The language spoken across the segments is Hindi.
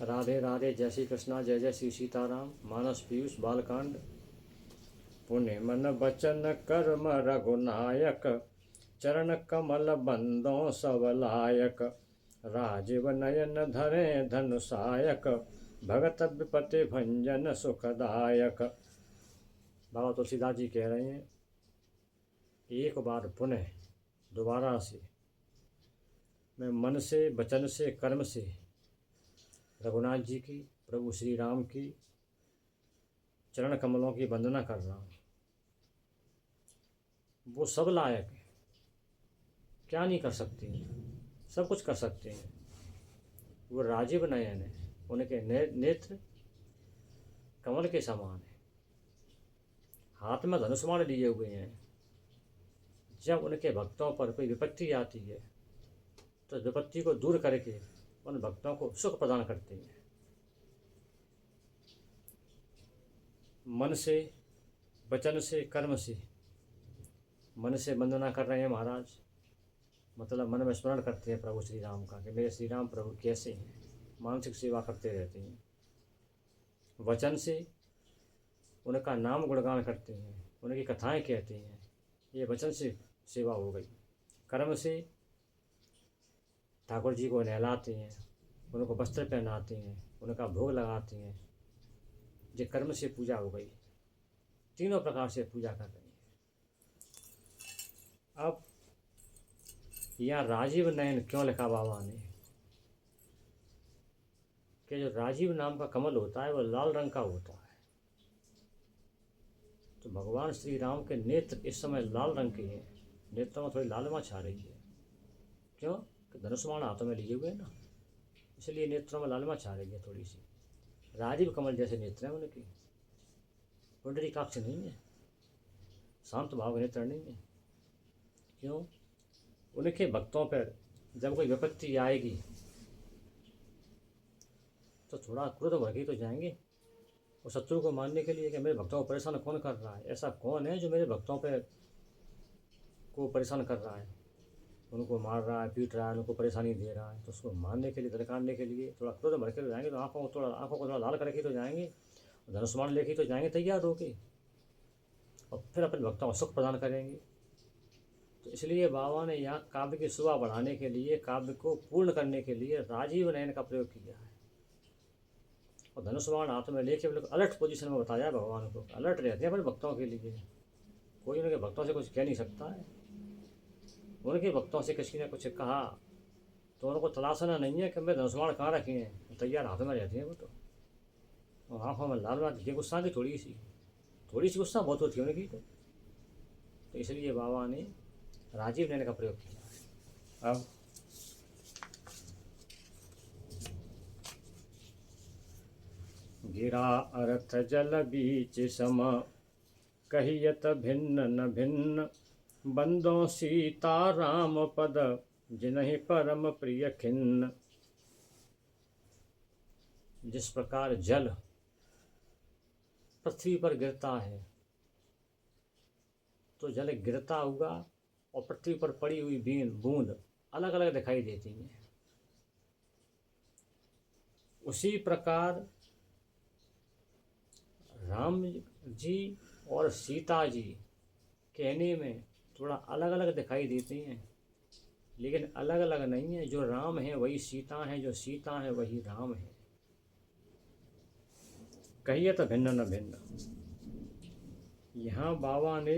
राधे राधे, जय श्री कृष्णा, जय जय श्री सीताराम। मानस पीयूष बालकांड। पुण्य मन बचन कर्म रघुनायक, चरण कमल बंदों सब लायक। राजीव नयन धरे धनुषायक, भगत विपति भंजन सुखदायक। बाबा तुलसीदास जी कह रहे हैं, एक बार पुनः दोबारा से मैं मन से, वचन से, कर्म से रघुनाथ जी की, प्रभु श्री राम की चरण कमलों की वंदना कर रहा हूँ। वो सब लायक है, क्या नहीं कर सकते हैं, सब कुछ कर सकते हैं। वो राजीव नयन है, उनके नेत्र कमल के समान है, हाथ में धनुष्मान लिए हुए हैं। जब उनके भक्तों पर कोई विपत्ति आती है तो विपत्ति को दूर करके उन भक्तों को सुख प्रदान करते हैं। मन से, वचन से, कर्म से, मन से वंदना कर रहे हैं महाराज, मतलब मन में स्मरण करते हैं प्रभु श्री राम का कि मेरे श्री राम प्रभु कैसे हैं, मानसिक सेवा करते रहते हैं। वचन से उनका नाम गुणगान करते हैं, उनकी कथाएं कहते हैं, ये वचन से सेवा हो गई। कर्म से ठाकुर जी को नहलाते हैं, उनको वस्त्र पहनाते हैं, उनका भोग लगाते हैं, ये कर्म से पूजा हो गई। तीनों प्रकार से पूजा कर रहे हैं। अब यहाँ राजीव नयन क्यों लिखा बाबा ने, कि जो राजीव नाम का कमल होता है वो लाल रंग का होता है। तो भगवान श्री राम के नेत्र इस समय लाल रंग के हैं, नेत्रों में थोड़ी लालिमा छा रही है। क्यों? कि धनुष्मान हाथों में लिए हुए हैं ना, इसलिए नेत्रों में लालिमा छा रही है थोड़ी सी। राजीव कमल जैसे नेत्र हैं उनके, पुंडरीकाक्ष नहीं है, शांत भाव नेत्र नहीं है। क्यों? उनके भक्तों पर जब कोई विपत्ति आएगी तो थोड़ा क्रोध भड़की तो जाएंगे, और शत्रु को मारने के लिए कि मेरे भक्तों को परेशान कौन कर रहा है, ऐसा कौन है जो मेरे भक्तों पे को परेशान कर रहा है, उनको मार रहा है, पीट रहा है, उनको परेशानी दे रहा है। तो उसको मारने के लिए, धड़काने के लिए थोड़ा क्रोध भड़के तो जाएंगे, तो आँखों को थोड़ा लाल करके तो जाएंगे, धनुष्मान लेके तो जाएंगे तैयार होके, और फिर अपने भक्तों को सुख प्रदान करेंगे। तो इसलिए बाबा ने यहाँ काव्य की शोभा बढ़ाने के लिए, काव्य को पूर्ण करने के लिए राजीव नयन का प्रयोग किया है। और धनुष्मान हाथ में लेके बिल्कुल अलर्ट पोजीशन में बताया भगवान को, अलर्ट रहते हैं अपने भक्तों के लिए। कोई उनके भक्तों से कुछ कह नहीं सकता है। उनके भक्तों से किसी ने कुछ कहा तो उनको तलाशना नहीं है कि मैं धनुष्मान कहाँ रखे हैं, तैयार हाथ में रहते हैं वो तो। और आँखों में लाल बात ये गुस्सा की थोड़ी सी गुस्सा बहुत होती है उनकी। तो इसलिए बाबा ने राजीव नयन का प्रयोग किया। अब गिरा अर्थ जल बीच सम, कहियत भिन्न न भिन्न। बंदों सीता राम पद, जिन्हि परम प्रिय खिन्न। जिस प्रकार जल पृथ्वी पर गिरता है तो जल गिरता हुआ और पृथ्वी पर पड़ी हुई बूंद अलग अलग दिखाई देती हैं, उसी प्रकार राम जी और सीता जी कहने में थोड़ा अलग अलग दिखाई देते हैं, लेकिन अलग अलग नहीं है। जो राम है वही सीता है, जो सीता है वही राम है। कहिए तो भिन्न न भिन्न। यहाँ बाबा ने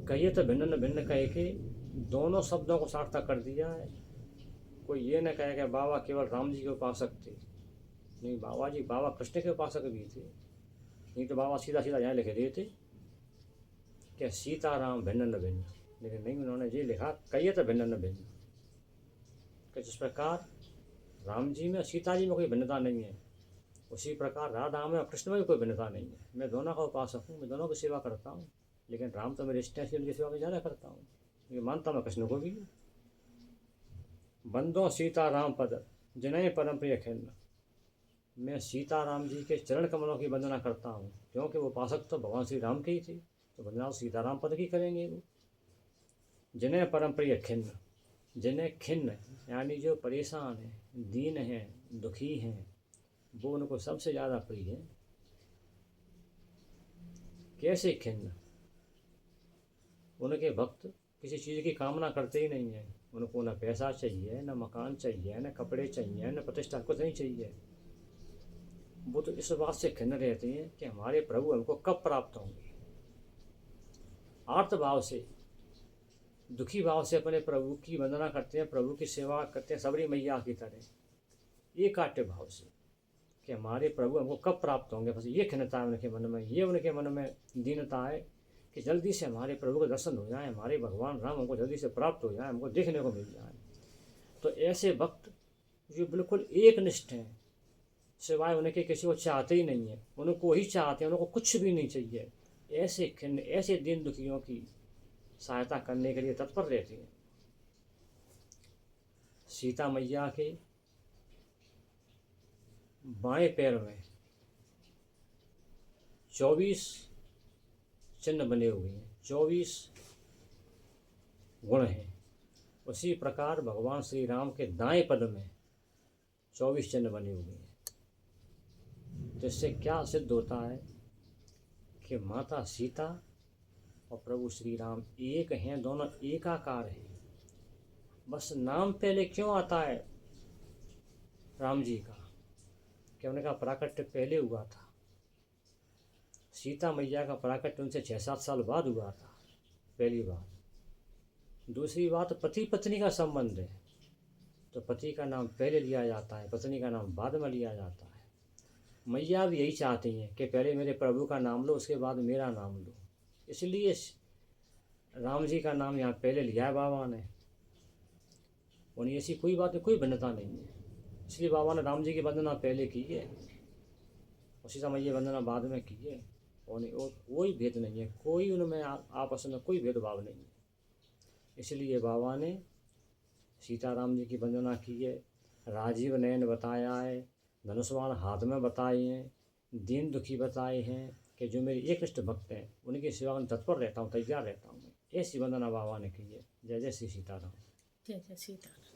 कहिए तो भिन्न न भिन्न कह के दोनों शब्दों को सार्थक कर दिया है। कोई ये न कहे कि बाबा केवल राम जी के उपासक थे, नहीं, बाबा जी बाबा कृष्ण के उपासक भी थे। नहीं तो बाबा सीधा सीधा यहाँ लिख देते कि सीता राम भिन्न न भिन्न, लेकिन नहीं, उन्होंने ये लिखा कहिए तो भिन्न न भिन्न, कि जिस प्रकार राम जी में सीता जी में कोई भिन्नता नहीं है, उसी प्रकार राधा में और कृष्ण में भी कोई भिन्नता नहीं है। मैं दोनों का उपासक हूँ, मैं दोनों की सेवा करता हूँ, लेकिन राम तो मेरे इष्ट हैं, उनकी सेवा में ज़्यादा करता हूँ, ये मानता मैं कृष्ण को भी। बंदों सीता राम पद, जिन्हें परम प्रिय खिन्न। मैं सीता राम जी के चरण कमलों की वंदना करता हूँ, क्योंकि वो उपासक तो भगवान श्री राम के ही थे, तो वंदना सीताराम पद की करेंगे वो। जिन्हें परम प्रिय खिन्न, जिन्हें खिन्न यानी जो परेशान हैं, दीन हैं, दुखी हैं, वो उनको सबसे ज़्यादा प्रिय है। कैसे खिन्न? उनके भक्त किसी चीज़ की कामना करते ही नहीं हैं। उनको न पैसा चाहिए, न मकान चाहिए, न कपड़े चाहिए, न प्रतिष्ठा, कुछ नहीं चाहिए। वो तो इस बात से खिन्न रहते हैं कि हमारे प्रभु हमको कब प्राप्त होंगे। आर्त भाव से, दुखी भाव से अपने प्रभु की वंदना करते हैं, प्रभु की सेवा करते हैं, सबरी मैया की तरह एकाट्य भाव से कि हमारे प्रभु हमको कब प्राप्त होंगे। बस ये खिन्नता है उनके मन में, ये उनके मन में दीनता है कि जल्दी से हमारे प्रभु का दर्शन हो जाए, हमारे भगवान राम हमको जल्दी से प्राप्त हो जाए, हमको देखने को मिल जाए। तो ऐसे भक्त जो बिल्कुल एक निष्ठ हैं, सिवाय उनके किसी को चाहते ही नहीं है, उनको ही चाहते हैं, उनको कुछ भी नहीं चाहिए, ऐसे खिन्न, ऐसे दीन दुखियों की सहायता करने के लिए तत्पर रहती हैं। सीता मैया के बाएं पैर में 24 चिन्ह बने हुए हैं, 24 गुण हैं। उसी प्रकार भगवान श्री राम के दाएं पद में 24 चिन्ह बने हुए हैं। तो इससे क्या सिद्ध होता है कि माता सीता और प्रभु श्री राम एक हैं, दोनों एकाकार हैं। बस नाम पहले क्यों आता है राम जी का, कि उनका प्राकट्य पहले हुआ था। सीता मैया का प्राकट्य उनसे 6-7 साल बाद हुआ था, पहली बात। दूसरी बात, पति पत्नी का संबंध है, तो पति का नाम पहले लिया जाता है, पत्नी का नाम बाद में लिया जाता है। मैया भी यही चाहती हैं कि पहले मेरे प्रभु का नाम लो, उसके बाद मेरा नाम लो। इसलिए राम जी का नाम यहाँ पहले लिया है बाबा ने। उन्हें ऐसी कोई बात, कोई भिन्नता नहीं है, इसलिए बाबा ने राम जी की वंदना पहले की है और सीता मैया वंदना बाद में की है। और कोई भेद नहीं है, कोई उनमें आपस में कोई भेदभाव नहीं है। इसलिए बाबा ने सीताराम जी की वंदना की है, राजीव नयन बताया है, धनुष्वाण हाथ में बताए हैं, दीन दुखी बताए हैं कि जो मेरे एकनिष्ठ भक्त हैं उनकी सेवा में तत्पर रहता हूँ, तैयार रहता हूँ। ऐसी वंदना बाबा ने की है। जय जय श्री सीताराम। जय जय सीताराम।